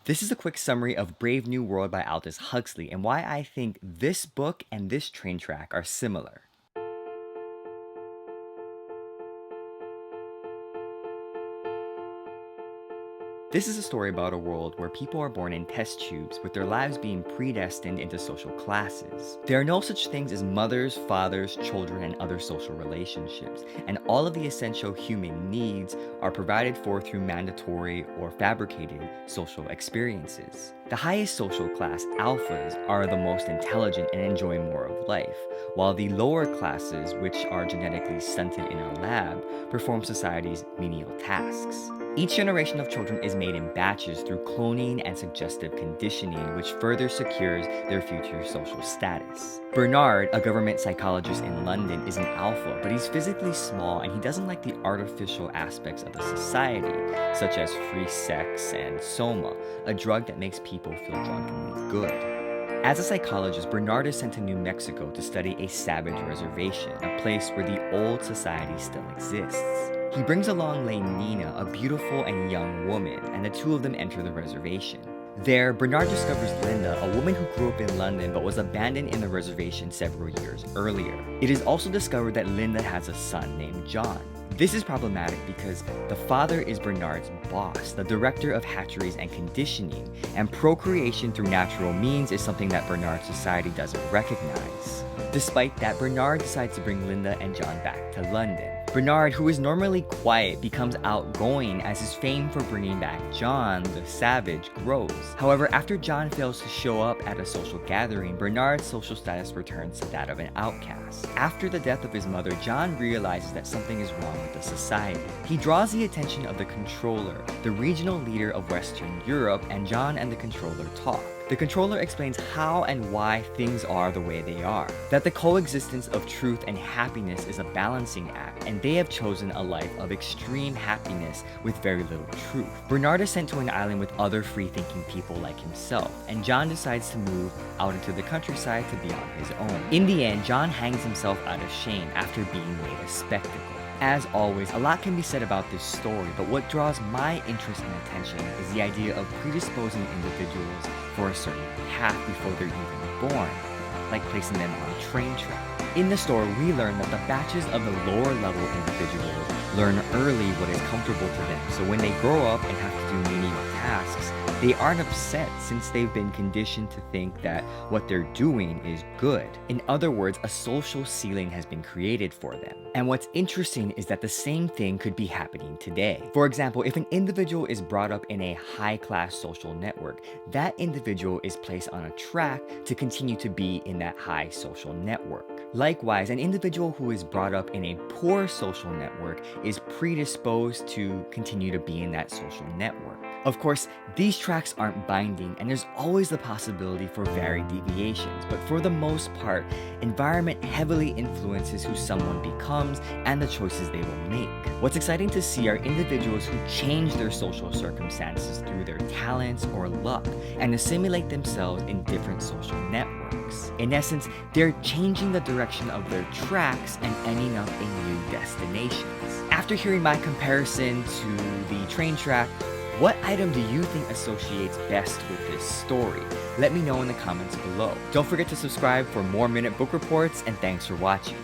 This is a quick summary of Brave New World by Aldous Huxley and why I think this book and this train track are similar. This is a story about a world where people are born in test tubes, with their lives being predestined into social classes. There are no such things as mothers, fathers, children, and other social relationships, and all of the essential human needs are provided for through mandatory or fabricated social experiences. The highest social class, alphas, are the most intelligent and enjoy more of life, while the lower classes, which are genetically stunted in a lab, perform society's menial tasks. Each generation of children is made in batches through cloning and suggestive conditioning, which further secures their future social status. Bernard, a government psychologist in London, is an alpha, but he's physically small and he doesn't like the artificial aspects of the society, such as free sex and soma, a drug that makes people feel drunkenly good. As a psychologist, Bernard is sent to New Mexico to study a savage reservation, a place where the old society still exists. He brings along Lane Nina, a beautiful and young woman, and the two of them enter the reservation. There, Bernard discovers Linda, a woman who grew up in London but was abandoned in the reservation several years earlier. It is also discovered that Linda has a son named John. This is problematic because the father is Bernard's boss, the director of hatcheries and conditioning, and procreation through natural means is something that Bernard's society doesn't recognize. Despite that, Bernard decides to bring Linda and John back to London. Bernard, who is normally quiet, becomes outgoing as his fame for bringing back John, the savage, grows. However, after John fails to show up at a social gathering, Bernard's social status returns to that of an outcast. After the death of his mother, John realizes that something is wrong with the society. He draws the attention of the controller, the regional leader of Western Europe, and John and the controller talk. The controller explains how and why things are the way they are, that the coexistence of truth and happiness is a balancing act, and they have chosen a life of extreme happiness with very little truth. Bernard is sent to an island with other free-thinking people like himself, and John decides to move out into the countryside to be on his own. In the end, John hangs himself out of shame after being made a spectacle. As always, a lot can be said about this story, but what draws my interest and attention is the idea of predisposing individuals for a certain path before they're even born, like placing them on a train track. In the story, we learn that the batches of the lower level individuals learn early what is comfortable to them, so when they grow up and have to do menial tasks, they aren't upset since they've been conditioned to think that what they're doing is good. In other words, a social ceiling has been created for them. And what's interesting is that the same thing could be happening today. For example, if an individual is brought up in a high-class social network, that individual is placed on a track to continue to be in that high social network. Likewise, an individual who is brought up in a poor social network is predisposed to continue to be in that social network. Of course, these tracks aren't binding, and there's always the possibility for varied deviations, but for the most part, environment heavily influences who someone becomes and the choices they will make. What's exciting to see are individuals who change their social circumstances through their talents or luck and assimilate themselves in different social networks. In essence, they're changing the direction of their tracks and ending up in new destinations. After hearing my comparison to the train track, what item do you think associates best with this story? Let me know in the comments below. Don't forget to subscribe for more Minute Book Reports, and thanks for watching.